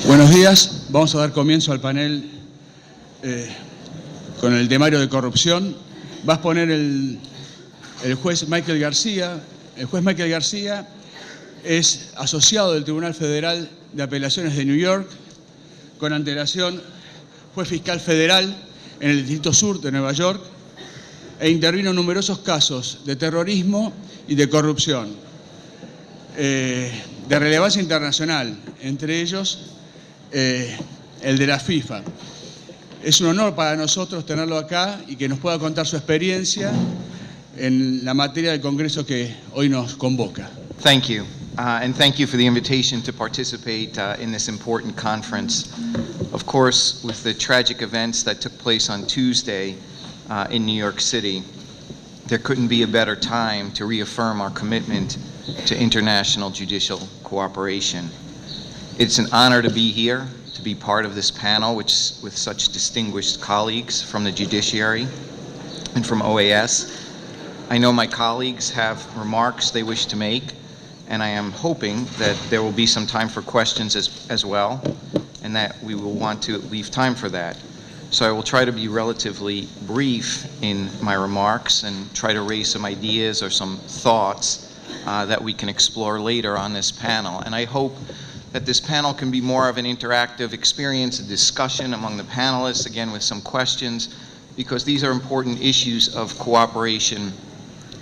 Buenos días, vamos a dar comienzo al panel con el temario de corrupción. Va a exponer el juez Michael García. El juez Michael García es asociado del Tribunal Federal de Apelaciones de New York, con antelación fue fiscal federal en el Distrito Sur de Nueva York e intervino en numerosos casos de terrorismo y de corrupción de relevancia internacional, entre ellos el de la FIFA. Es un honor para nosotros tenerlo acá y que nos pueda contar su experiencia en la materia del Congreso que hoy nos convoca. Thank you, and thank you for the invitation to participate in this important conference. Of course, with the tragic events that took place on Tuesday in New York City, there couldn't be a better time to reaffirm our commitment to international judicial cooperation. It's an honor to be here, to be part of this panel with such distinguished colleagues from the judiciary and from OAS. I know my colleagues have remarks they wish to make, and I am hoping that there will be some time for questions as well, and that we will want to leave time for that. So I will try to be relatively brief in my remarks and try to raise some ideas or some thoughts that we can explore later on this panel. And I hope that this panel can be more of an interactive experience, a discussion among the panelists, again with some questions, because these are important issues of cooperation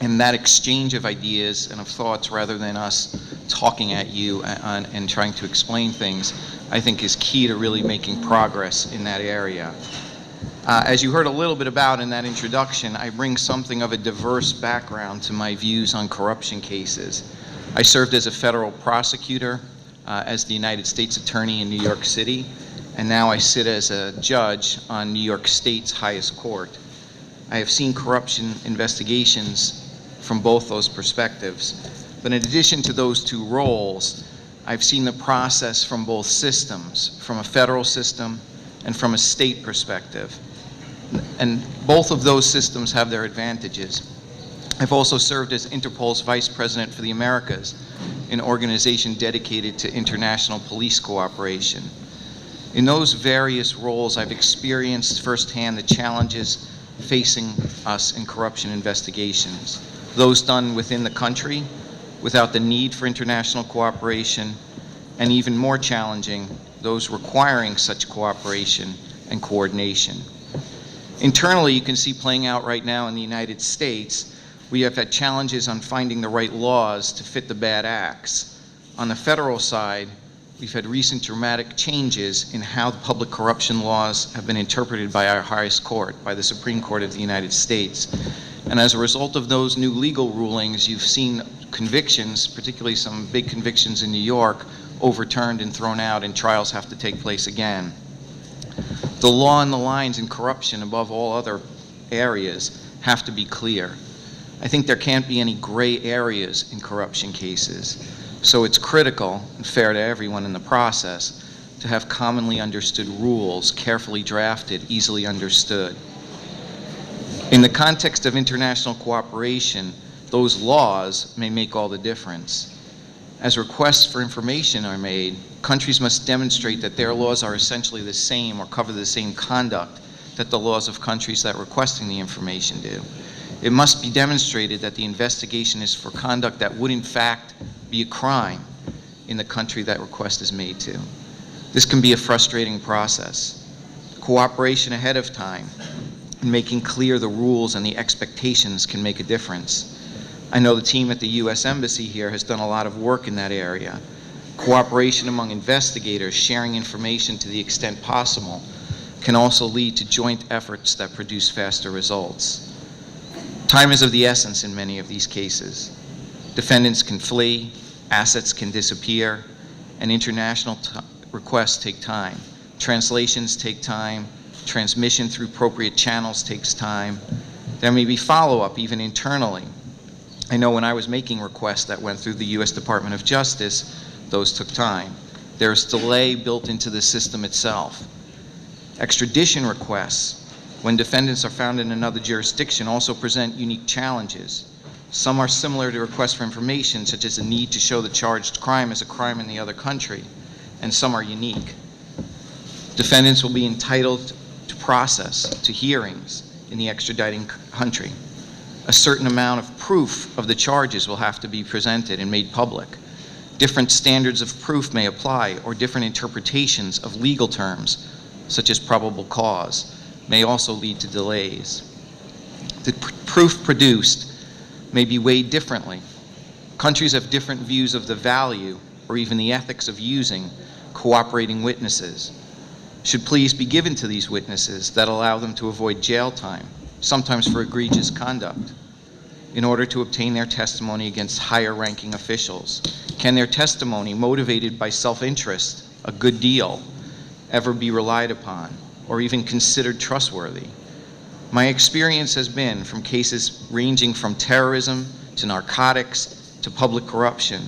and that exchange of ideas and of thoughts rather than us talking at you and trying to explain things, I think is key to really making progress in that area. As you heard a little bit about in that introduction, I bring something of a diverse background to my views on corruption cases. I served as a federal prosecutor, as the United States Attorney in New York City, and now I sit as a judge on New York State's highest court. I have seen corruption investigations from both those perspectives, but in addition to those two roles, I've seen the process from both systems, from a federal system and from a state perspective. And both of those systems have their advantages. I've also served as Interpol's Vice President for the Americas, an organization dedicated to international police cooperation. In those various roles, I've experienced firsthand the challenges facing us in corruption investigations. Those done within the country, without the need for international cooperation, and even more challenging, those requiring such cooperation and coordination. Internally, you can see playing out right now in the United States, we have had challenges on finding the right laws to fit the bad acts. On the federal side, we've had recent dramatic changes in how the public corruption laws have been interpreted by our highest court, by the Supreme Court of the United States. And as a result of those new legal rulings, you've seen convictions, particularly some big convictions in New York, overturned and thrown out, and trials have to take place again. The law and the lines in corruption, above all other areas, have to be clear. I think there can't be any gray areas in corruption cases. So it's critical and fair to everyone in the process to have commonly understood rules, carefully drafted, easily understood. In the context of international cooperation, those laws may make all the difference. As requests for information are made, countries must demonstrate that their laws are essentially the same or cover the same conduct that the laws of countries that are requesting the information do. It must be demonstrated that the investigation is for conduct that would in fact be a crime in the country that request is made to. This can be a frustrating process. Cooperation ahead of time and making clear the rules and the expectations can make a difference. I know the team at the U.S. Embassy here has done a lot of work in that area. Cooperation among investigators, sharing information to the extent possible, can also lead to joint efforts that produce faster results. Time is of the essence in many of these cases. Defendants can flee, assets can disappear, and international requests take time. Translations take time, transmission through appropriate channels takes time. There may be follow-up even internally. I know when I was making requests that went through the U.S. Department of Justice, those took time. There's delay built into the system itself. Extradition requests, when defendants are found in another jurisdiction, also present unique challenges. Some are similar to requests for information, such as the need to show the charged crime as a crime in the other country, and some are unique. Defendants will be entitled to process, to hearings in the extraditing country. A certain amount of proof of the charges will have to be presented and made public. Different standards of proof may apply, or different interpretations of legal terms, such as probable cause, may also lead to delays. The proof produced may be weighed differently. Countries have different views of the value or even the ethics of using cooperating witnesses. Should pleas be given to these witnesses that allow them to avoid jail time, sometimes for egregious conduct, in order to obtain their testimony against higher-ranking officials? Can their testimony, motivated by self-interest, a good deal, ever be relied upon or even considered trustworthy? My experience has been, from cases ranging from terrorism to narcotics to public corruption,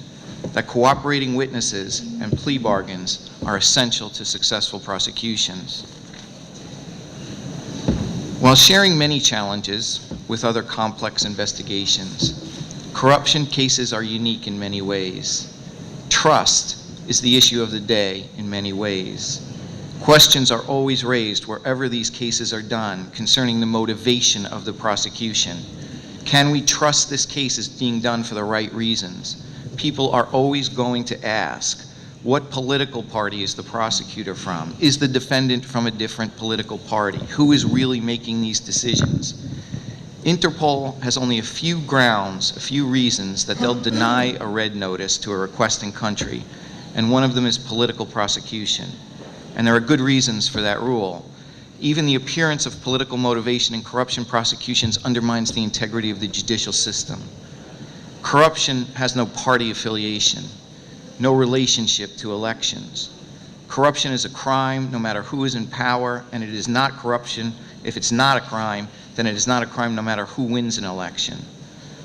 that cooperating witnesses and plea bargains are essential to successful prosecutions. While sharing many challenges with other complex investigations, corruption cases are unique in many ways. Trust is the issue of the day in many ways. Questions are always raised wherever these cases are done concerning the motivation of the prosecution. Can we trust this case is being done for the right reasons? People are always going to ask, what political party is the prosecutor from? Is the defendant from a different political party? Who is really making these decisions? Interpol has only a few grounds, a few reasons that they'll deny a red notice to a requesting country, and one of them is political prosecution. And there are good reasons for that rule. Even the appearance of political motivation in corruption prosecutions undermines the integrity of the judicial system. Corruption has no party affiliation, no relationship to elections. Corruption is a crime no matter who is in power, and it is not corruption. If it's not a crime, then it is not a crime no matter who wins an election.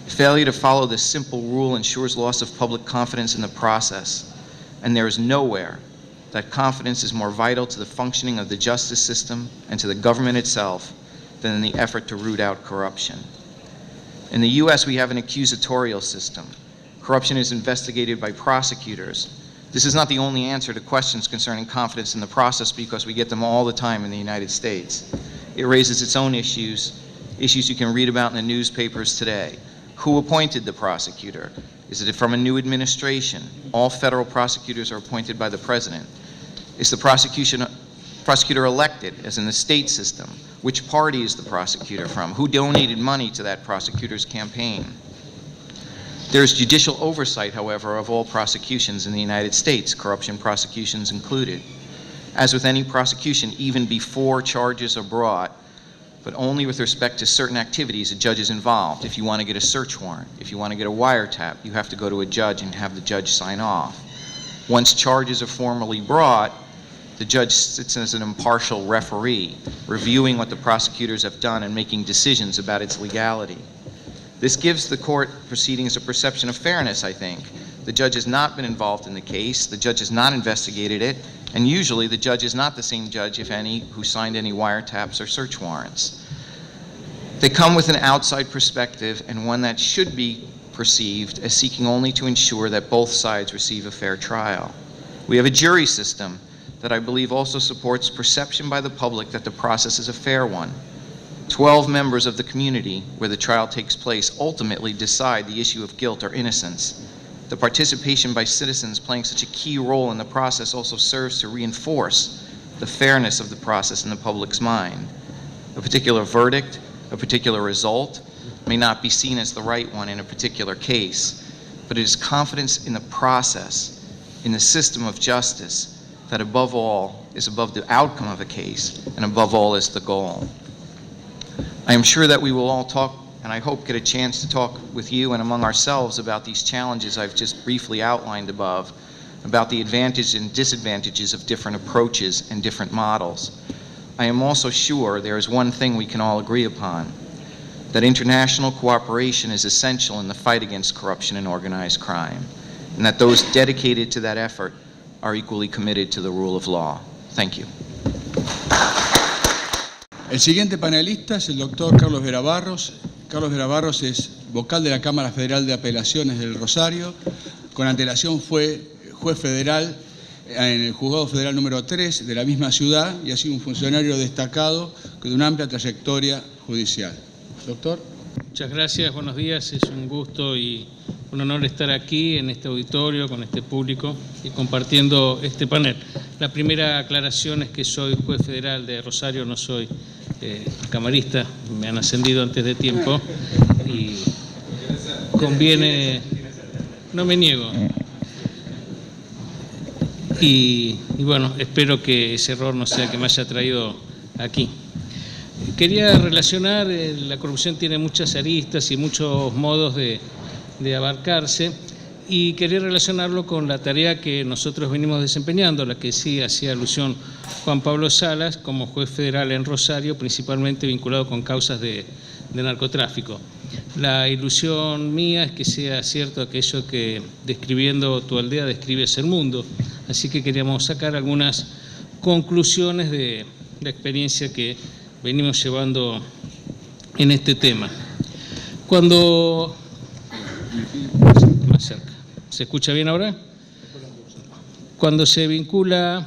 Failure to follow this simple rule ensures loss of public confidence in the process, and there is nowhere that confidence is more vital to the functioning of the justice system and to the government itself than in the effort to root out corruption. In the US, we have an accusatorial system. Corruption is investigated by prosecutors. This is not the only answer to questions concerning confidence in the process, because we get them all the time in the United States. It raises its own issues you can read about in the newspapers today. Who appointed the prosecutor? Is it from a new administration? All federal prosecutors are appointed by the president. Is the prosecutor elected, as in the state system? Which party is the prosecutor from? Who donated money to that prosecutor's campaign? There is judicial oversight, however, of all prosecutions in the United States, corruption prosecutions included. As with any prosecution, even before charges are brought, but only with respect to certain activities, a judge is involved. If you want to get a search warrant, if you want to get a wiretap, you have to go to a judge and have the judge sign off. Once charges are formally brought, the judge sits as an impartial referee, reviewing what the prosecutors have done and making decisions about its legality. This gives the court proceedings a perception of fairness, I think. The judge has not been involved in the case, the judge has not investigated it, and usually the judge is not the same judge, if any, who signed any wiretaps or search warrants. They come with an outside perspective, and one that should be perceived as seeking only to ensure that both sides receive a fair trial. We have a jury system that I believe also supports perception by the public that the process is a fair one. 12 members of the community where the trial takes place ultimately decide the issue of guilt or innocence. The participation by citizens playing such a key role in the process also serves to reinforce the fairness of the process in the public's mind. A particular verdict, a particular result, may not be seen as the right one in a particular case, but it is confidence in the process, in the system of justice, that above all is above the outcome of a case, and above all is the goal. I am sure that we will all talk, and I hope get a chance to talk with you and among ourselves about these challenges I've just briefly outlined above, about the advantages and disadvantages of different approaches and different models. I am also sure there is one thing we can all agree upon, that international cooperation is essential in the fight against corruption and organized crime, and that those dedicated to that effort are equally committed to the rule of law. Thank you. El siguiente panelista es el doctor Carlos Vera Barros. Carlos Vera Barros es vocal de la Cámara Federal de Apelaciones del Rosario. Con antelación fue juez federal en el Juzgado Federal número 3 de la misma ciudad y ha sido un funcionario destacado de una amplia trayectoria judicial. Doctor. Muchas gracias, buenos días, es un gusto y un honor estar aquí en este auditorio con este público y compartiendo este panel. La primera aclaración es que soy juez federal de Rosario, no soy camarista, me han ascendido antes de tiempo y conviene, no me niego. Y bueno, espero que ese error no sea el que me haya traído aquí. Quería relacionar, la corrupción tiene muchas aristas y muchos modos de abarcarse, y quería relacionarlo con la tarea que nosotros venimos desempeñando, la que sí hacía alusión Juan Pablo Salas como juez federal en Rosario, principalmente vinculado con causas de narcotráfico. La ilusión mía es que sea cierto aquello que describiendo tu aldea describes el mundo, así que queríamos sacar algunas conclusiones de la experiencia que venimos llevando en este tema. Cuando... Más cerca. ¿Se escucha bien ahora? Cuando se vincula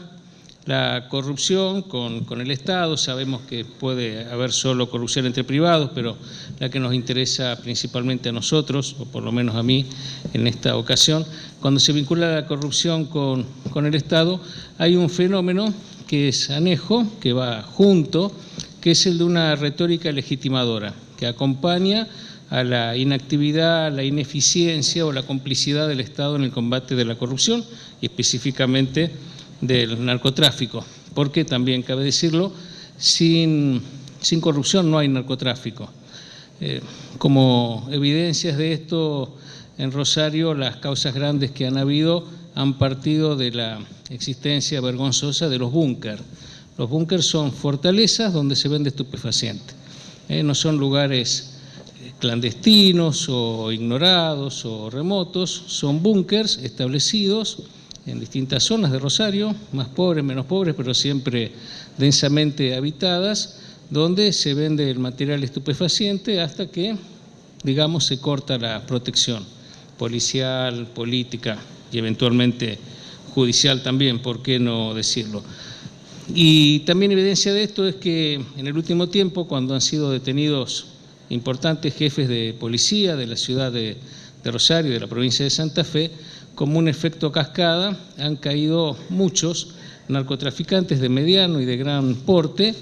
la corrupción con el Estado, sabemos que puede haber solo corrupción entre privados, pero la que nos interesa principalmente a nosotros, o por lo menos a mí en esta ocasión, cuando se vincula la corrupción con el Estado, hay un fenómeno que es anejo, que va junto, que es el de una retórica legitimadora, que acompaña a la inactividad, la ineficiencia o la complicidad del Estado en el combate de la corrupción y específicamente del narcotráfico, porque también cabe decirlo, sin corrupción no hay narcotráfico. Como evidencias de esto, en Rosario las causas grandes que han habido han partido de la existencia vergonzosa de los búnker. Los búnkers son fortalezas donde se vende estupefaciente. No son lugares clandestinos o ignorados o remotos, son búnkers establecidos en distintas zonas de Rosario, más pobres, menos pobres, pero siempre densamente habitadas, donde se vende el material estupefaciente hasta que, digamos, se corta la protección policial, política y eventualmente judicial también, ¿por qué no decirlo? Y también evidencia de esto es que en el último tiempo, cuando han sido detenidos importantes jefes de policía de la ciudad de Rosario y de la provincia de Santa Fe, como un efecto cascada, han caído muchos narcotraficantes de mediano y de gran porte,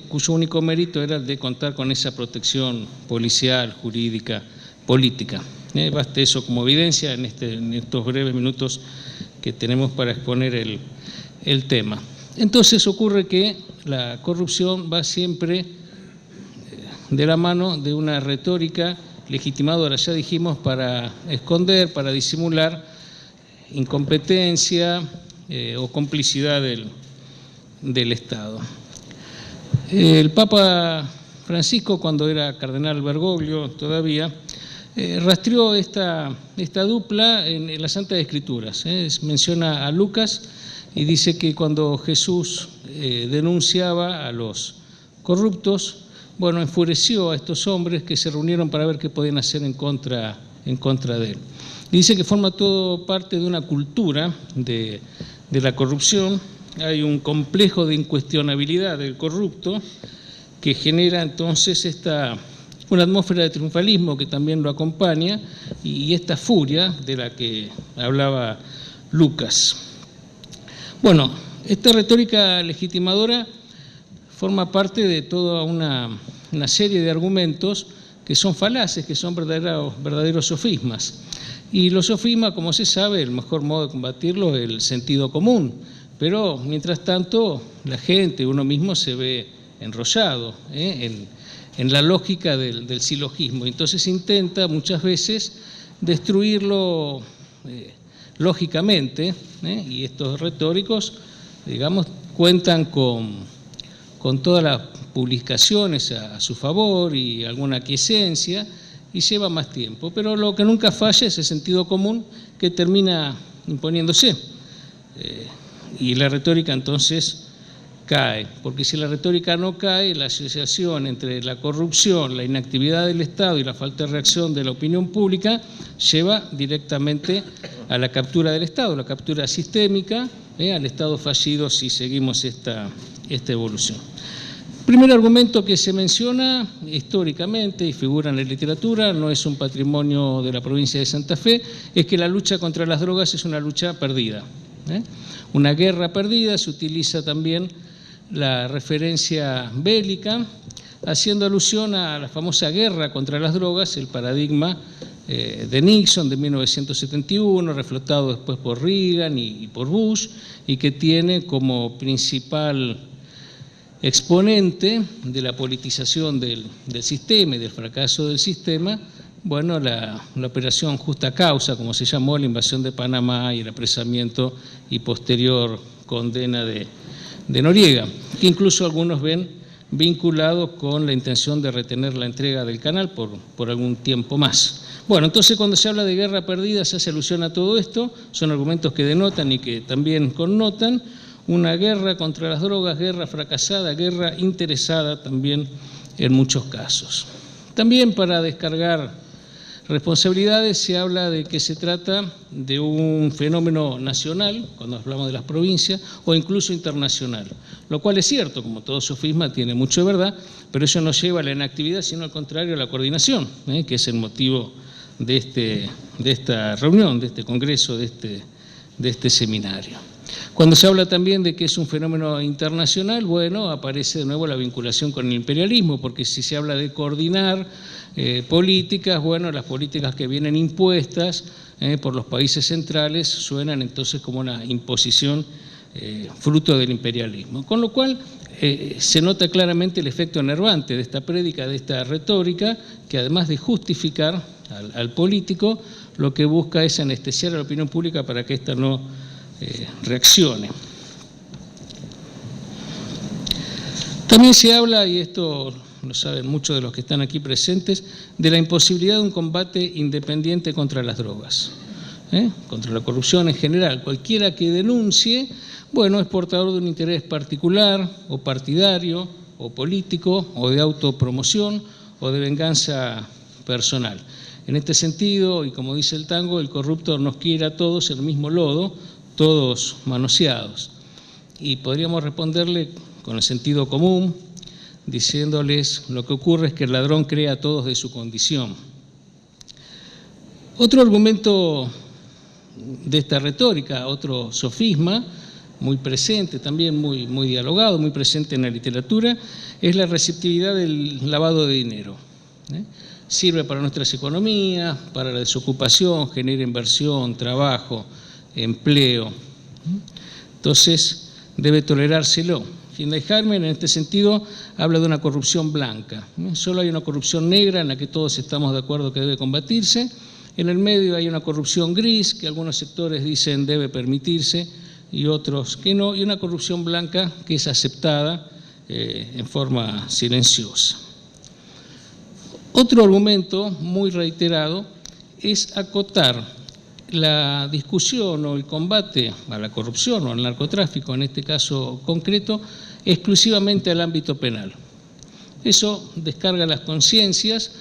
cuyo único mérito era el de contar con esa protección policial, jurídica, política. Baste eso como evidencia en estos breves minutos que tenemos para exponer el tema. Entonces ocurre que la corrupción va siempre de la mano de una retórica legitimadora, ya dijimos, para esconder, para disimular incompetencia o complicidad del Estado. El Papa Francisco, cuando era cardenal Bergoglio todavía, rastreó esta dupla en las Santas Escrituras. Menciona a Lucas y dice que cuando Jesús denunciaba a los corruptos, bueno, enfureció a estos hombres que se reunieron para ver qué podían hacer en contra de él. Y dice que forma todo parte de una cultura de la corrupción. Hay un complejo de incuestionabilidad del corrupto que genera entonces una atmósfera de triunfalismo que también lo acompaña y esta furia de la que hablaba Lucas. Bueno, esta retórica legitimadora forma parte de toda una serie de argumentos que son falaces, que son verdaderos sofismas. Y los sofismas, como se sabe, el mejor modo de combatirlo es el sentido común, pero mientras tanto la gente, uno mismo se ve enrollado en la lógica del silogismo. Entonces intenta muchas veces destruirlo lógicamente, y estos retóricos, digamos, cuentan con todas las publicaciones a su favor y alguna aquiescencia, y lleva más tiempo. Pero lo que nunca falla es el sentido común que termina imponiéndose. Y la retórica entonces cae, porque si la retórica no cae, la asociación entre la corrupción, la inactividad del Estado y la falta de reacción de la opinión pública lleva directamente a la captura del Estado, la captura sistémica, al Estado fallido si seguimos esta evolución. Primer argumento que se menciona históricamente y figura en la literatura, no es un patrimonio de la provincia de Santa Fe, es que la lucha contra las drogas es una lucha perdida. Una guerra perdida, se utiliza también la referencia bélica, haciendo alusión a la famosa guerra contra las drogas, el paradigma de Nixon de 1971, reflotado después por Reagan y por Bush, y que tiene como principal exponente de la politización del sistema y del fracaso del sistema, bueno, la operación Justa Causa, como se llamó, la invasión de Panamá y el apresamiento y posterior condena de Noriega, que incluso algunos ven vinculado con la intención de retener la entrega del canal por algún tiempo más. Bueno, entonces cuando se habla de guerra perdida se hace alusión a todo esto, son argumentos que denotan y que también connotan una guerra contra las drogas, guerra fracasada, guerra interesada también en muchos casos. También para descargar responsabilidades se habla de que se trata de un fenómeno nacional, cuando hablamos de las provincias, o incluso internacional, lo cual es cierto, como todo sofisma tiene mucho de verdad, pero eso no lleva a la inactividad, sino al contrario a la coordinación, que es el motivo de esta reunión, de este congreso, de este seminario. Cuando se habla también de que es un fenómeno internacional, bueno, aparece de nuevo la vinculación con el imperialismo, porque si se habla de coordinar políticas, bueno, las políticas que vienen impuestas por los países centrales suenan entonces como una imposición fruto del imperialismo. Con lo cual se nota claramente el efecto enervante de esta prédica, de esta retórica, que además de justificar al político, lo que busca es anestesiar a la opinión pública para que ésta no reaccione. También se habla, y esto lo saben muchos de los que están aquí presentes, de la imposibilidad de un combate independiente contra las drogas, contra la corrupción en general. Cualquiera que denuncie, bueno, es portador de un interés particular o partidario o político o de autopromoción o de venganza personal. En este sentido, y como dice el tango, el corrupto nos quiere a todos en el mismo lodo, todos manoseados. Y podríamos responderle con el sentido común, diciéndoles lo que ocurre es que el ladrón cree a todos de su condición. Otro argumento de esta retórica, otro sofisma, muy presente también, muy dialogado, muy presente en la literatura, es la receptividad del lavado de dinero. Sirve para nuestras economías, para la desocupación, genera inversión, trabajo, empleo. Entonces, debe tolerárselo. Hindley-Hartmann, en este sentido, habla de una corrupción blanca. Solo hay una corrupción negra en la que todos estamos de acuerdo que debe combatirse. En el medio hay una corrupción gris, que algunos sectores dicen debe permitirse y otros que no, y una corrupción blanca que es aceptada en forma silenciosa. Otro argumento muy reiterado es acotar la discusión o el combate a la corrupción o al narcotráfico, en este caso concreto, exclusivamente al ámbito penal. Eso descarga las conciencias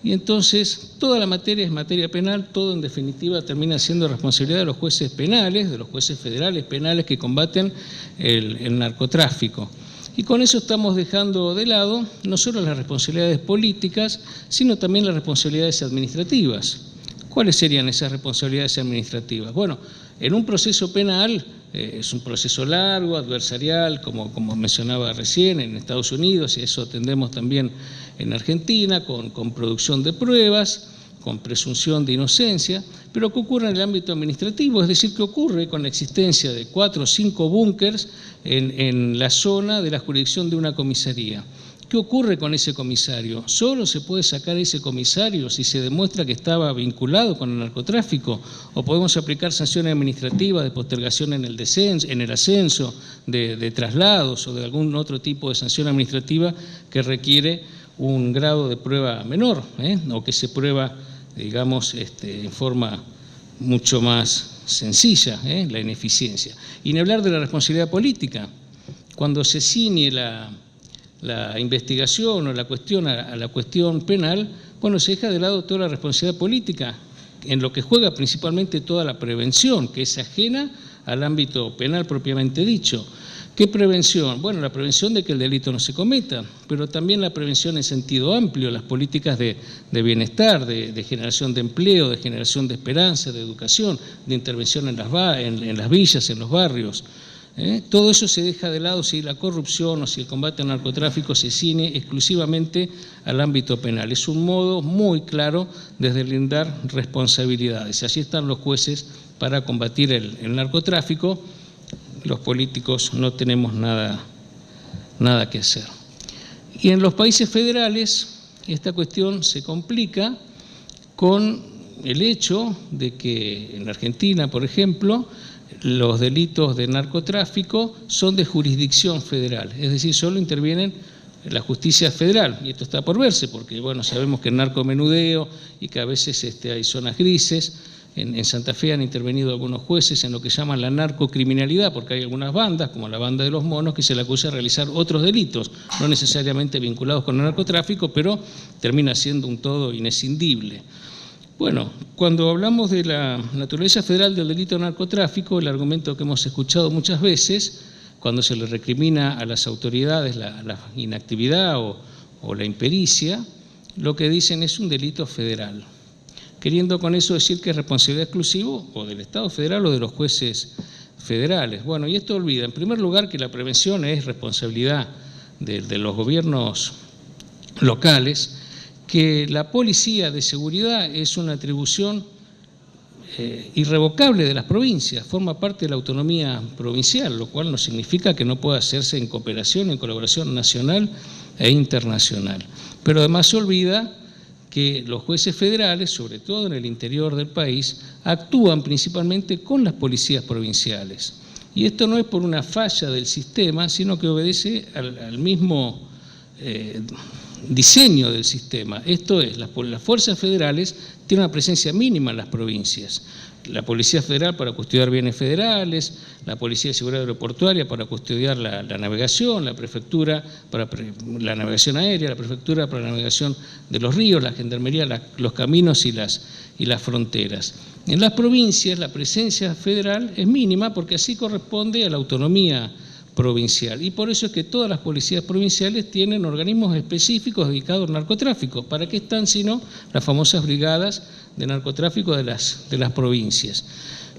y entonces toda la materia es materia penal, todo en definitiva termina siendo responsabilidad de los jueces penales, de los jueces federales penales que combaten el narcotráfico. Y con eso estamos dejando de lado no solo las responsabilidades políticas, sino también las responsabilidades administrativas. ¿Cuáles serían esas responsabilidades administrativas? Bueno, en un proceso penal es un proceso largo, adversarial, como mencionaba recién, en Estados Unidos, y eso atendemos también en Argentina, con producción de pruebas, con presunción de inocencia, pero ¿qué ocurre en el ámbito administrativo? Es decir, ¿qué ocurre con la existencia de 4 o 5 búnkers en la zona de la jurisdicción de una comisaría? ¿Qué ocurre con ese comisario? ¿Solo se puede sacar ese comisario si se demuestra que estaba vinculado con el narcotráfico? ¿O podemos aplicar sanciones administrativas de postergación en el ascenso, de traslados o de algún otro tipo de sanción administrativa que requiere un grado de prueba menor, o que se prueba, digamos, en forma mucho más sencilla, la ineficiencia? Y ni hablar de la responsabilidad política. cuando se ciñe la investigación o la cuestión a la cuestión penal, bueno, se deja de lado toda la responsabilidad política, en lo que juega principalmente toda la prevención, que es ajena al ámbito penal propiamente dicho. ¿Qué prevención? Bueno, la prevención de que el delito no se cometa, pero también la prevención en sentido amplio, las políticas de bienestar, de generación de empleo, de generación de esperanza, de educación, de intervención en las villas, en los barrios. Todo eso se deja de lado si la corrupción o si el combate al narcotráfico se ciñe exclusivamente al ámbito penal. Es un modo muy claro de deslindar responsabilidades. Allí están los jueces para combatir el narcotráfico. Los políticos no tenemos nada que hacer. Y en los países federales esta cuestión se complica con el hecho de que en Argentina, por ejemplo, los delitos de narcotráfico son de jurisdicción federal, es decir, solo intervienen la justicia federal, y esto está por verse, porque bueno, sabemos que el narcomenudeo y que a veces hay zonas grises. En Santa Fe han intervenido algunos jueces en lo que llaman la narcocriminalidad, porque hay algunas bandas, como la banda de los monos, que se le acusa de realizar otros delitos, no necesariamente vinculados con el narcotráfico, pero termina siendo un todo inescindible. Bueno, cuando hablamos de la naturaleza federal del delito de narcotráfico, el argumento que hemos escuchado muchas veces, cuando se le recrimina a las autoridades la inactividad o la impericia, lo que dicen es un delito federal, queriendo con eso decir que es responsabilidad exclusiva o del Estado federal o de los jueces federales. Bueno, y esto olvida, en primer lugar, que la prevención es responsabilidad de los gobiernos locales, que la policía de seguridad es una atribución irrevocable de las provincias, forma parte de la autonomía provincial, lo cual no significa que no pueda hacerse en cooperación, en colaboración nacional e internacional. Pero además se olvida que los jueces federales, sobre todo en el interior del país, actúan principalmente con las policías provinciales. Y esto no es por una falla del sistema, sino que obedece al mismo diseño del sistema. Esto es, las fuerzas federales tienen una presencia mínima en las provincias. La Policía Federal para custodiar bienes federales, la Policía de Seguridad Aeroportuaria para custodiar la navegación, la Prefectura para la navegación aérea, la Prefectura para la navegación de los ríos, la Gendarmería, los caminos y las fronteras. En las provincias la presencia federal es mínima porque así corresponde a la autonomía provincial. Y por eso es que todas las policías provinciales tienen organismos específicos dedicados al narcotráfico. ¿Para qué están sino las famosas brigadas de narcotráfico de las provincias?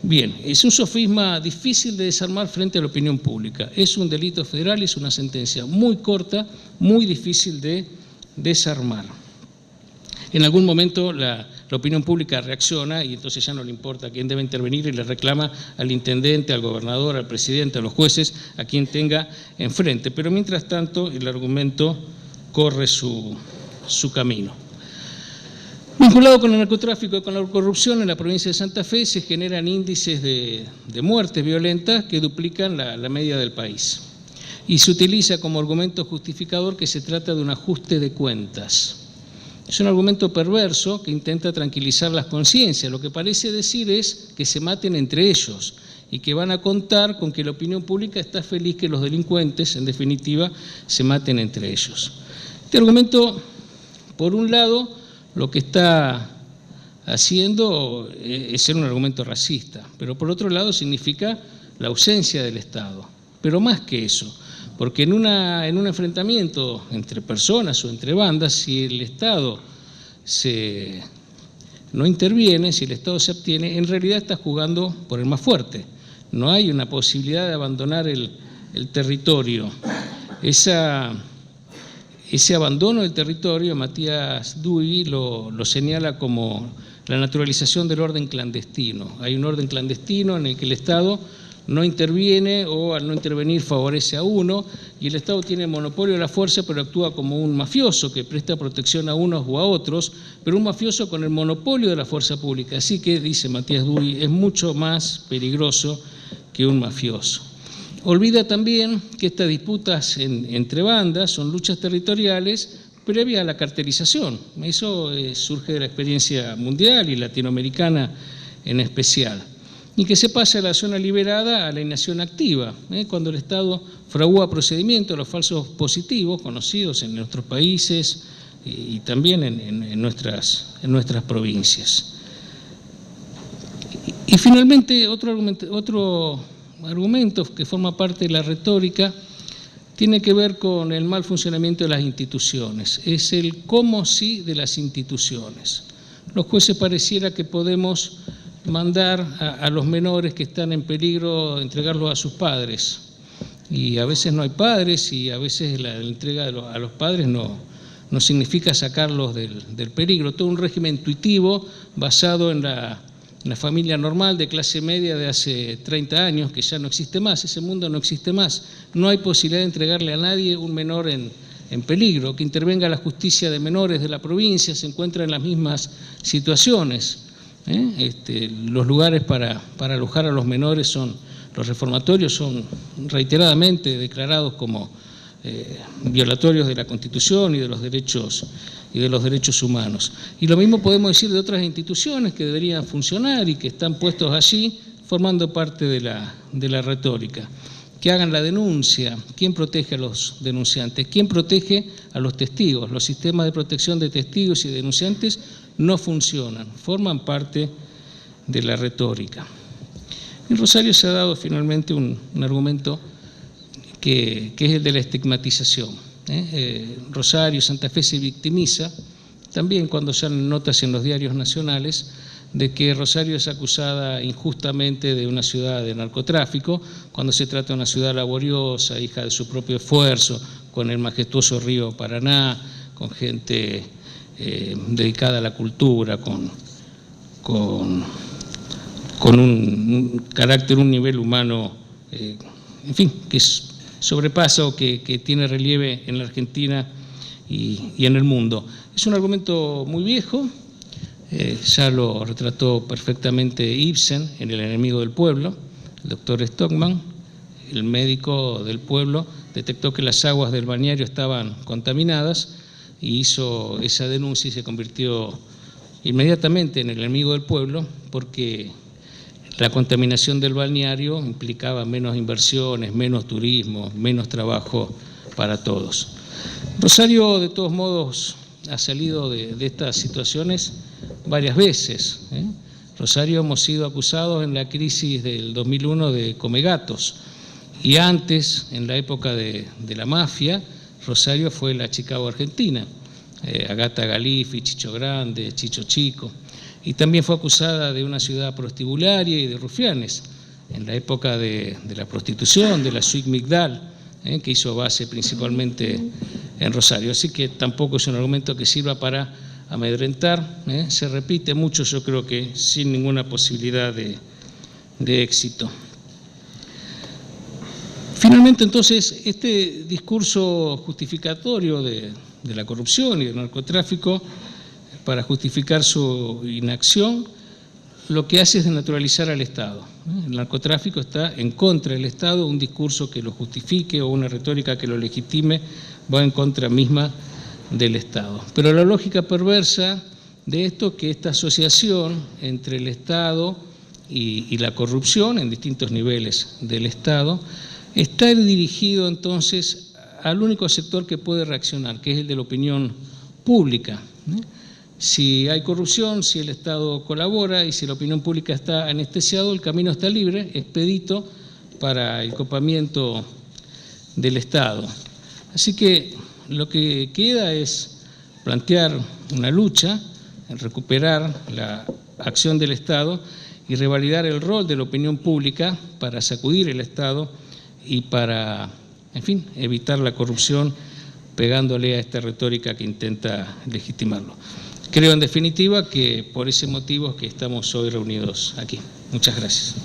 Bien, es un sofisma difícil de desarmar frente a la opinión pública. Es un delito federal, es una sentencia muy corta, muy difícil de desarmar. En algún momento la opinión pública reacciona y entonces ya no le importa a quién debe intervenir y le reclama al intendente, al gobernador, al presidente, a los jueces, a quien tenga enfrente. Pero mientras tanto el argumento corre su camino. Vinculado con el narcotráfico y con la corrupción, en la provincia de Santa Fe se generan índices de muertes violentas que duplican la media del país. Y se utiliza como argumento justificador que se trata de un ajuste de cuentas. Es un argumento perverso que intenta tranquilizar las conciencias. Lo que parece decir es que se maten entre ellos y que van a contar con que la opinión pública está feliz que los delincuentes, en definitiva, se maten entre ellos. Este argumento, por un lado, lo que está haciendo es ser un argumento racista, pero por otro lado significa la ausencia del Estado. Pero más que eso, porque en un enfrentamiento entre personas o entre bandas, si el Estado no interviene, si el Estado se abstiene, en realidad está jugando por el más fuerte. No hay una posibilidad de abandonar el territorio. Ese abandono del territorio, Matías Duy lo señala como la naturalización del orden clandestino. Hay un orden clandestino en el que el Estado no interviene o al no intervenir favorece a uno y el Estado tiene monopolio de la fuerza pero actúa como un mafioso que presta protección a unos o a otros, pero un mafioso con el monopolio de la fuerza pública. Así que, dice Matías Duy, es mucho más peligroso que un mafioso. Olvida también que estas disputas entre bandas son luchas territoriales previas a la cartelización. Eso surge de la experiencia mundial y latinoamericana en especial. y que se pase a la zona liberada a la inacción activa, cuando el Estado fragúa procedimientos, los falsos positivos conocidos en nuestros países y también en nuestras provincias. Y finalmente, otro argumento que forma parte de la retórica tiene que ver con el mal funcionamiento de las instituciones. Es el cómo sí de las instituciones. Los jueces pareciera que podemos mandar a los menores que están en peligro, entregarlos a sus padres. Y a veces no hay padres y a veces la entrega a los padres no significa sacarlos del peligro. Todo un régimen intuitivo basado en la familia normal de clase media de hace 30 años, que ya no existe más, ese mundo no existe más. No hay posibilidad de entregarle a nadie un menor en peligro. Que intervenga la justicia de menores de la provincia se encuentra en las mismas situaciones. Los lugares para alojar a los menores los reformatorios son reiteradamente declarados como violatorios de la Constitución y de los derechos humanos. Y lo mismo podemos decir de otras instituciones que deberían funcionar y que están puestos allí formando parte de la retórica. Que hagan la denuncia. ¿Quién protege a los denunciantes? ¿Quién protege a los testigos? Los sistemas de protección de testigos y denunciantes no funcionan, forman parte de la retórica. En Rosario se ha dado finalmente un argumento que es el de la estigmatización. Rosario, Santa Fe se victimiza, también cuando salen notas en los diarios nacionales, de que Rosario es acusada injustamente de una ciudad de narcotráfico, cuando se trata de una ciudad laboriosa, hija de su propio esfuerzo, con el majestuoso río Paraná, con gente dedicada a la cultura, con un carácter, un nivel humano, en fin, que sobrepasa o que tiene relieve en la Argentina y en el mundo. Es un argumento muy viejo, ya lo retrató perfectamente Ibsen en El enemigo del pueblo. El doctor Stockman, el médico del pueblo, detectó que las aguas del balneario estaban contaminadas y hizo esa denuncia y se convirtió inmediatamente en el enemigo del pueblo, porque la contaminación del balneario implicaba menos inversiones, menos turismo, menos trabajo para todos. Rosario, de todos modos, ha salido de estas situaciones varias veces. Rosario hemos sido acusados en la crisis del 2001 de comegatos, y antes, en la época de la mafia, Rosario fue la Chicago argentina, Agata Galifi, Chicho Grande, Chicho Chico, y también fue acusada de una ciudad prostibularia y de rufianes, en la época de la prostitución, de la Suite Migdal, que hizo base principalmente en Rosario. Así que tampoco es un argumento que sirva para amedrentar, se repite mucho, yo creo que sin ninguna posibilidad de éxito. Finalmente, entonces, este discurso justificatorio de la corrupción y del narcotráfico, para justificar su inacción, lo que hace es desnaturalizar al Estado. El narcotráfico está en contra del Estado, un discurso que lo justifique o una retórica que lo legitime va en contra misma del Estado. Pero la lógica perversa de esto es que esta asociación entre el Estado y la corrupción en distintos niveles del Estado está dirigido entonces al único sector que puede reaccionar, que es el de la opinión pública. Si hay corrupción, si el Estado colabora y si la opinión pública está anestesiado, el camino está libre, expedito para el copamiento del Estado. Así que lo que queda es plantear una lucha, en recuperar la acción del Estado y revalidar el rol de la opinión pública para sacudir el Estado y para, en fin, evitar la corrupción pegándole a esta retórica que intenta legitimarlo. Creo, en definitiva, que por ese motivo es que estamos hoy reunidos aquí. Muchas gracias.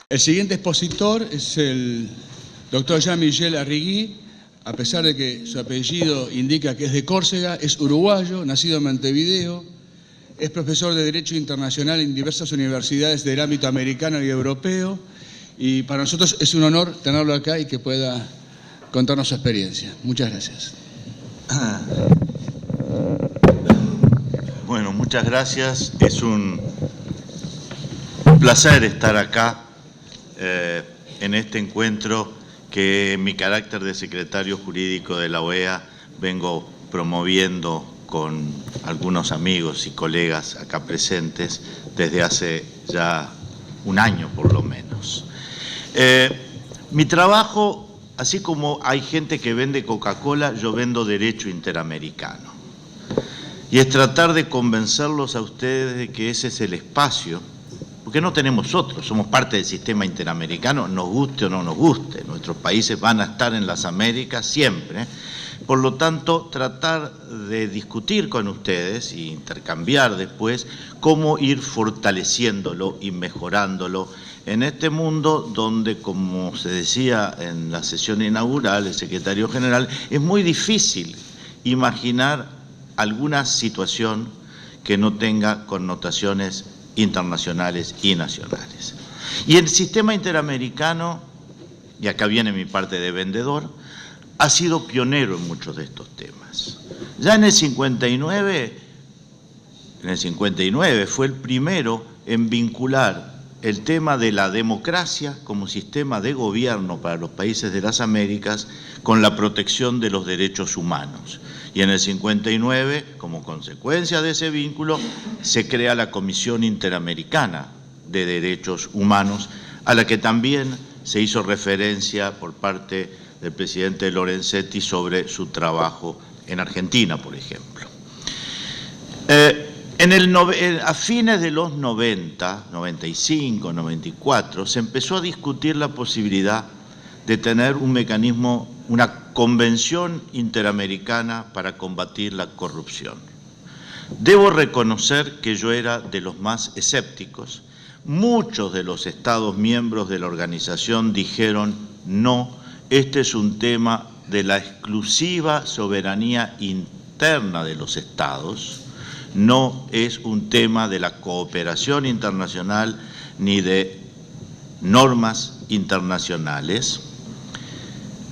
El siguiente expositor es el doctor Jean-Michel Arrigui. A pesar de que su apellido indica que es de Córcega, es uruguayo, nacido en Montevideo, es profesor de Derecho Internacional en diversas universidades del ámbito americano y europeo, y para nosotros es un honor tenerlo acá y que pueda contarnos su experiencia. Muchas gracias. Bueno, muchas gracias. Es un placer estar acá en este encuentro que en mi carácter de secretario jurídico de la OEA vengo promoviendo con algunos amigos y colegas acá presentes desde hace ya un año por lo menos. Mi trabajo, así como hay gente que vende Coca-Cola, yo vendo derecho interamericano. Y es tratar de convencerlos a ustedes de que ese es el espacio, porque no tenemos otro, somos parte del sistema interamericano, nos guste o no nos guste. Nuestros países van a estar en las Américas siempre. Por lo tanto, tratar de discutir con ustedes e intercambiar después cómo ir fortaleciéndolo y mejorándolo en este mundo donde, como se decía en la sesión inaugural, el secretario general, es muy difícil imaginar alguna situación que no tenga connotaciones internacionales y nacionales. Y el sistema interamericano, y acá viene mi parte de vendedor, ha sido pionero en muchos de estos temas. Ya en el 59 fue el primero en vincular el tema de la democracia como sistema de gobierno para los países de las Américas con la protección de los derechos humanos. Y en el 59, como consecuencia de ese vínculo, se crea la Comisión Interamericana de Derechos Humanos, a la que también se hizo referencia por parte del presidente Lorenzetti sobre su trabajo en Argentina, por ejemplo. A fines de los 90, 95, 94, se empezó a discutir la posibilidad de tener un mecanismo, una convención interamericana para combatir la corrupción. Debo reconocer que yo era de los más escépticos. Muchos de los Estados miembros de la organización dijeron no, este es un tema de la exclusiva soberanía interna de los Estados, no es un tema de la cooperación internacional ni de normas internacionales.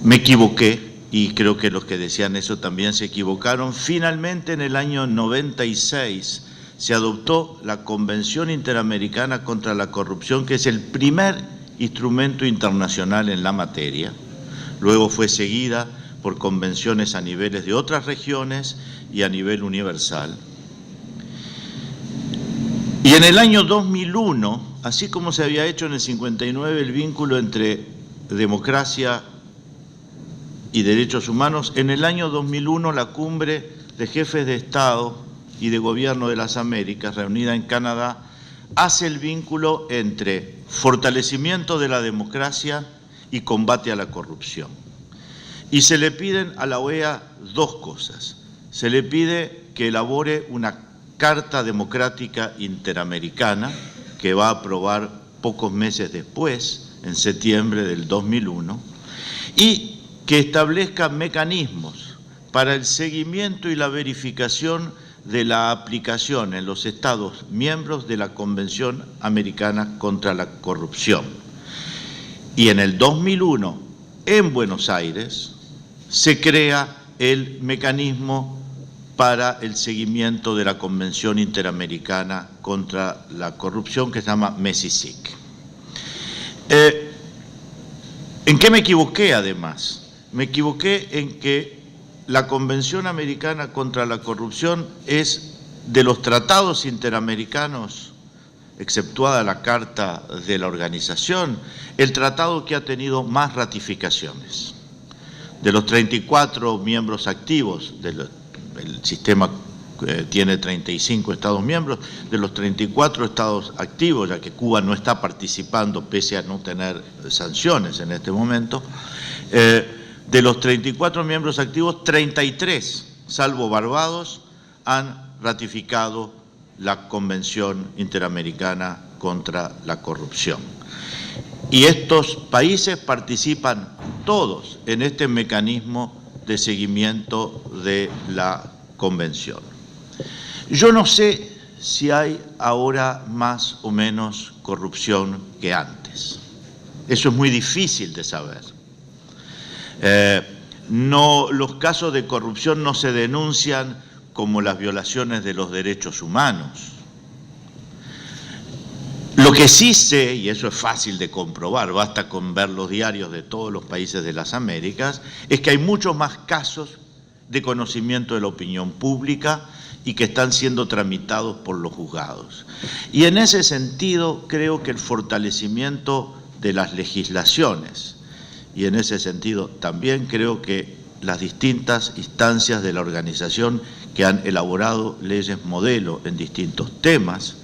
Me equivoqué y creo que los que decían eso también se equivocaron. Finalmente, en el año 96 se adoptó la Convención Interamericana contra la Corrupción, que es el primer instrumento internacional en la materia. Luego fue seguida por convenciones a niveles de otras regiones y a nivel universal. Y en el año 2001, así como se había hecho en el 59 el vínculo entre democracia y derechos humanos, en el año 2001 la cumbre de jefes de Estado y de Gobierno de las Américas, reunida en Canadá, hace el vínculo entre fortalecimiento de la democracia y combate a la corrupción. Y se le piden a la OEA dos cosas. Se le pide que elabore una Carta Democrática Interamericana, que va a aprobar pocos meses después, en septiembre del 2001, y que establezca mecanismos para el seguimiento y la verificación de la aplicación en los Estados miembros de la Convención Americana contra la Corrupción. Y en el 2001, en Buenos Aires, se crea el mecanismo para el seguimiento de la Convención Interamericana contra la Corrupción, que se llama MESICIC. ¿En qué me equivoqué además? Me equivoqué en que la Convención Americana contra la Corrupción es de los tratados interamericanos, exceptuada la Carta de la Organización, el tratado que ha tenido más ratificaciones. De los 34 miembros activos el sistema tiene 35 Estados miembros, de los 34 Estados activos, ya que Cuba no está participando pese a no tener sanciones en este momento, de los 34 miembros activos, 33, salvo Barbados, han ratificado la Convención Interamericana contra la Corrupción. Y estos países participan todos en este mecanismo de seguimiento de la Convención. Yo no sé si hay ahora más o menos corrupción que antes. Eso es muy difícil de saber. Los casos de corrupción no se denuncian como las violaciones de los derechos humanos. Lo Lo que sí sé, y eso es fácil de comprobar, basta con ver los diarios de todos los países de las Américas, es que hay muchos más casos de conocimiento de la opinión pública y que están siendo tramitados por los juzgados. Y en ese sentido creo que el fortalecimiento de las legislaciones, y en ese sentido también creo que las distintas instancias de la organización que han elaborado leyes modelo en distintos temas,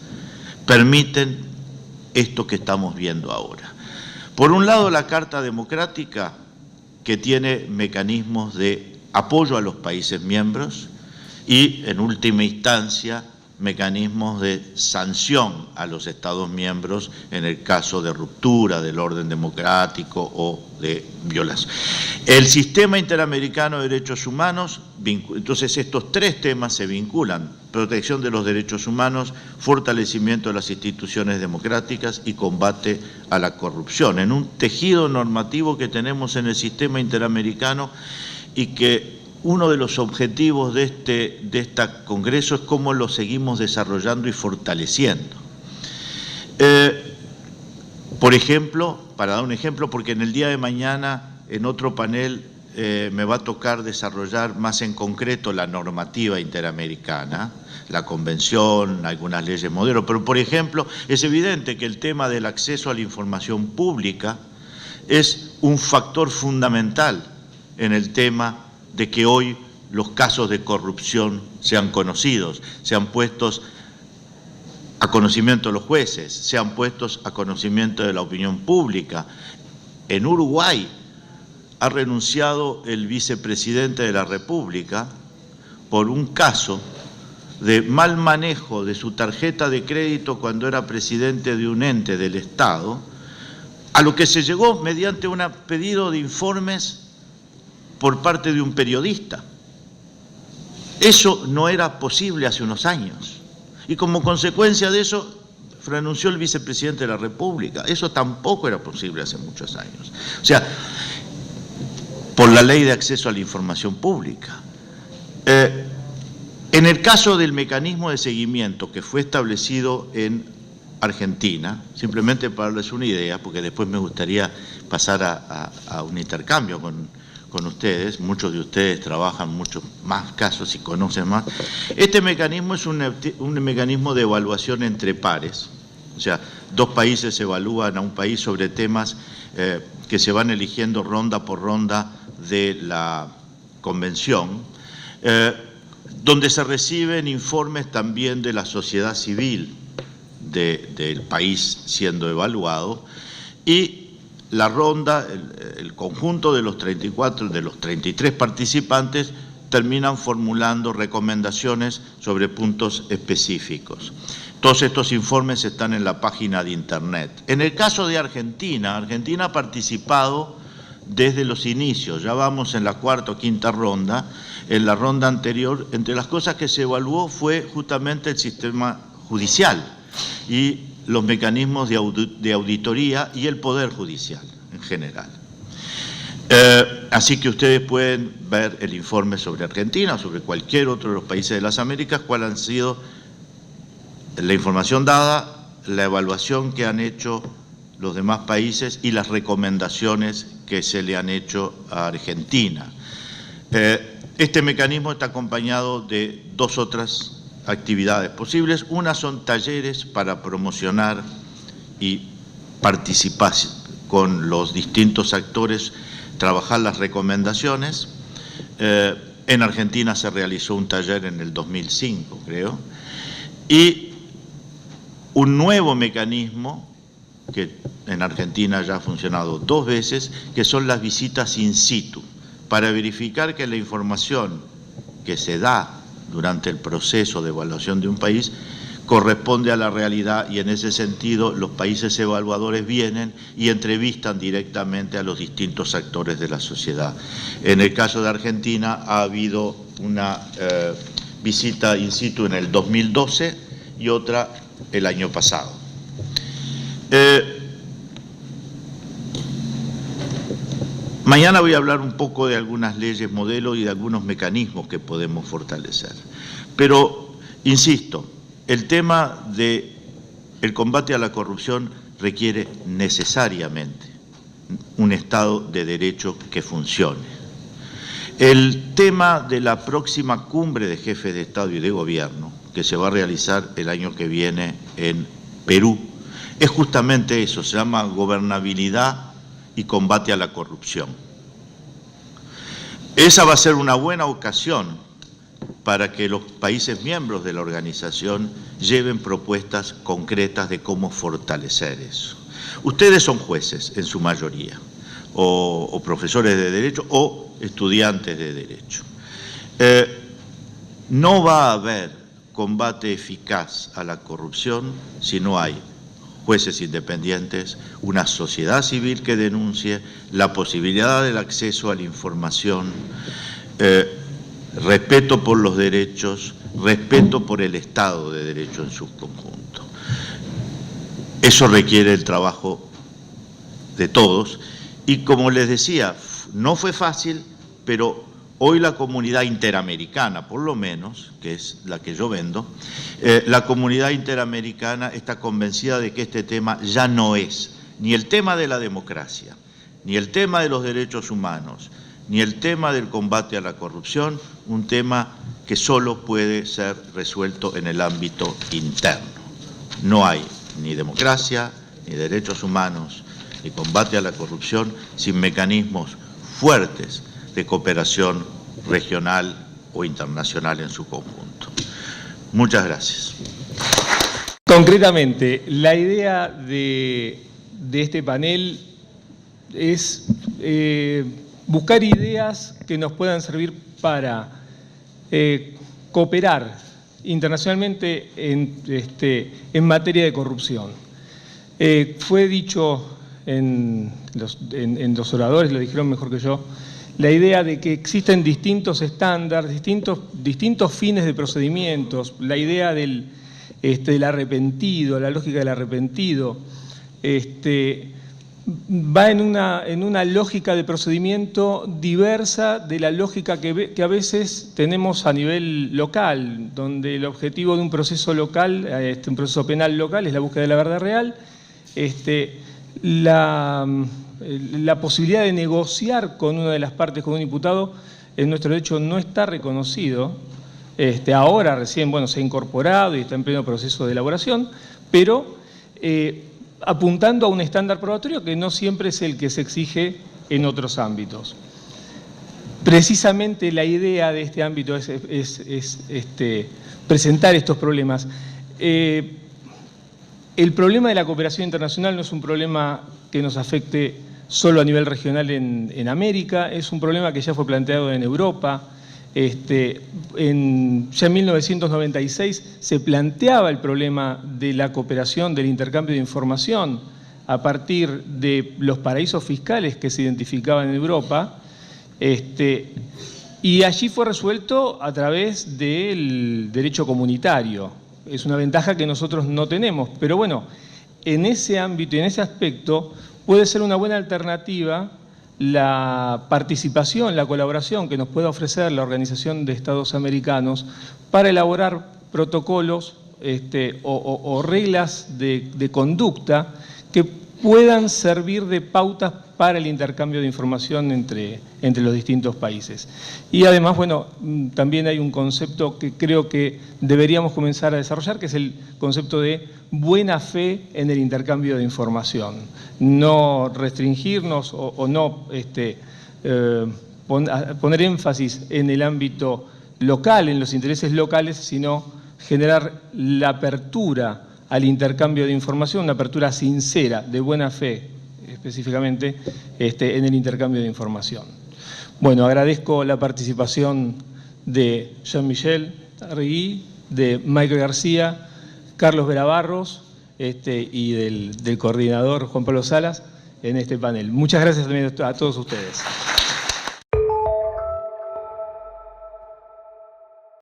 permiten esto que estamos viendo ahora. Por un lado, la Carta Democrática, que tiene mecanismos de apoyo a los países miembros y, en última instancia, mecanismos de sanción a los Estados miembros en el caso de ruptura del orden democrático o de violación. El sistema interamericano de derechos humanos, entonces estos tres temas se vinculan: protección de los derechos humanos, fortalecimiento de las instituciones democráticas y combate a la corrupción, en un tejido normativo que tenemos en el sistema interamericano y que uno de los objetivos de este Congreso es cómo lo seguimos desarrollando y fortaleciendo. Por ejemplo, para dar un ejemplo, porque en el día de mañana, en otro panel, me va a tocar desarrollar más en concreto la normativa interamericana, la convención, algunas leyes modelo, pero por ejemplo, es evidente que el tema del acceso a la información pública es un factor fundamental en el tema de que hoy los casos de corrupción sean conocidos, sean puestos a conocimiento de los jueces, sean puestos a conocimiento de la opinión pública. En Uruguay ha renunciado el vicepresidente de la República por un caso de mal manejo de su tarjeta de crédito cuando era presidente de un ente del Estado, a lo que se llegó mediante un pedido de informes por parte de un periodista. Eso no era posible hace unos años. Y como consecuencia de eso, renunció el vicepresidente de la República. Eso tampoco era posible hace muchos años. O sea, por la ley de acceso a la información pública. En el caso del mecanismo de seguimiento que fue establecido en Argentina, simplemente para darles una idea, porque después me gustaría pasar a un intercambio con ustedes, muchos de ustedes trabajan muchos más casos y conocen más. Este mecanismo es un mecanismo de evaluación entre pares, o sea, dos países evalúan a un país sobre temas que se van eligiendo ronda por ronda de la convención, donde se reciben informes también de la sociedad civil del país siendo evaluado, y la ronda, el conjunto de los 33 participantes terminan formulando recomendaciones sobre puntos específicos. Todos estos informes están en la página de internet. En el caso de Argentina, Argentina ha participado desde los inicios, ya vamos en la cuarta o quinta ronda. En la ronda anterior, entre las cosas que se evaluó fue justamente el sistema judicial y los mecanismos de auditoría y el Poder Judicial en general. Así que ustedes pueden ver el informe sobre Argentina o sobre cualquier otro de los países de las Américas, cuál han sido la información dada, la evaluación que han hecho los demás países y las recomendaciones que se le han hecho a Argentina. Este mecanismo está acompañado de dos otras actividades posibles. Una son talleres para promocionar y participar con los distintos actores, trabajar las recomendaciones. En Argentina se realizó un taller en el 2005, creo, y un nuevo mecanismo que en Argentina ya ha funcionado 2 veces, que son las visitas in situ, para verificar que la información que se da durante el proceso de evaluación de un país corresponde a la realidad, y en ese sentido los países evaluadores vienen y entrevistan directamente a los distintos actores de la sociedad. En el caso de Argentina ha habido una visita in situ en el 2012 y otra el año pasado. Mañana voy a hablar un poco de algunas leyes modelo y de algunos mecanismos que podemos fortalecer. Pero, insisto, el tema de el combate a la corrupción requiere necesariamente un Estado de Derecho que funcione. El tema de la próxima cumbre de jefes de Estado y de Gobierno, que se va a realizar el año que viene en Perú, es justamente eso, se llama gobernabilidad y combate a la corrupción. Esa va a ser una buena ocasión para que los países miembros de la organización lleven propuestas concretas de cómo fortalecer eso. Ustedes son jueces en su mayoría, o profesores de derecho, o estudiantes de derecho. No va a haber combate eficaz a la corrupción si no hay jueces independientes, una sociedad civil que denuncie, la posibilidad del acceso a la información, respeto por los derechos, respeto por el Estado de Derecho en su conjunto. Eso requiere el trabajo de todos y, como les decía, no fue fácil, pero hoy la comunidad interamericana, por lo menos, que es la que yo vendo, la comunidad interamericana está convencida de que este tema ya no es ni el tema de la democracia, ni el tema de los derechos humanos, ni el tema del combate a la corrupción, un tema que solo puede ser resuelto en el ámbito interno. No hay ni democracia, ni derechos humanos, ni combate a la corrupción sin mecanismos fuertes de cooperación regional o internacional en su conjunto. Muchas gracias. Concretamente, la idea de este panel es buscar ideas que nos puedan servir para cooperar internacionalmente en materia de corrupción. Fue dicho en los oradores, lo dijeron mejor que yo, la idea de que existen distintos estándares, distintos fines de procedimientos, la idea del arrepentido, la lógica del arrepentido, va en una lógica de procedimiento diversa de la lógica que a veces tenemos a nivel local, donde el objetivo de un proceso local, un proceso penal local, es la búsqueda de la verdad real, la posibilidad de negociar con una de las partes, con un imputado, en nuestro derecho no está reconocido. Ahora recién se ha incorporado y está en pleno proceso de elaboración, pero apuntando a un estándar probatorio que no siempre es el que se exige en otros ámbitos. Precisamente la idea de este ámbito es presentar estos problemas. El problema de la cooperación internacional no es un problema que nos afecte solo a nivel regional en América, es un problema que ya fue planteado en Europa. Ya en 1996 se planteaba el problema de la cooperación, del intercambio de información a partir de los paraísos fiscales que se identificaban en Europa, y allí fue resuelto a través del derecho comunitario. Es una ventaja que nosotros no tenemos, pero bueno, en ese ámbito y en ese aspecto puede ser una buena alternativa la participación, la colaboración que nos pueda ofrecer la Organización de Estados Americanos para elaborar protocolos o reglas de conducta que puedan servir de pautas para el intercambio de información entre los distintos países. Y además, también hay un concepto que creo que deberíamos comenzar a desarrollar, que es el concepto de buena fe en el intercambio de información. No restringirnos o no poner énfasis en el ámbito local, en los intereses locales, sino generar la apertura al intercambio de información, una apertura sincera, de buena fe, específicamente, en el intercambio de información. Bueno, agradezco la participación de Jean-Michel Arregui, de Michael García, Carlos Verabarros y del coordinador Juan Pablo Salas en este panel. Muchas gracias también a todos ustedes.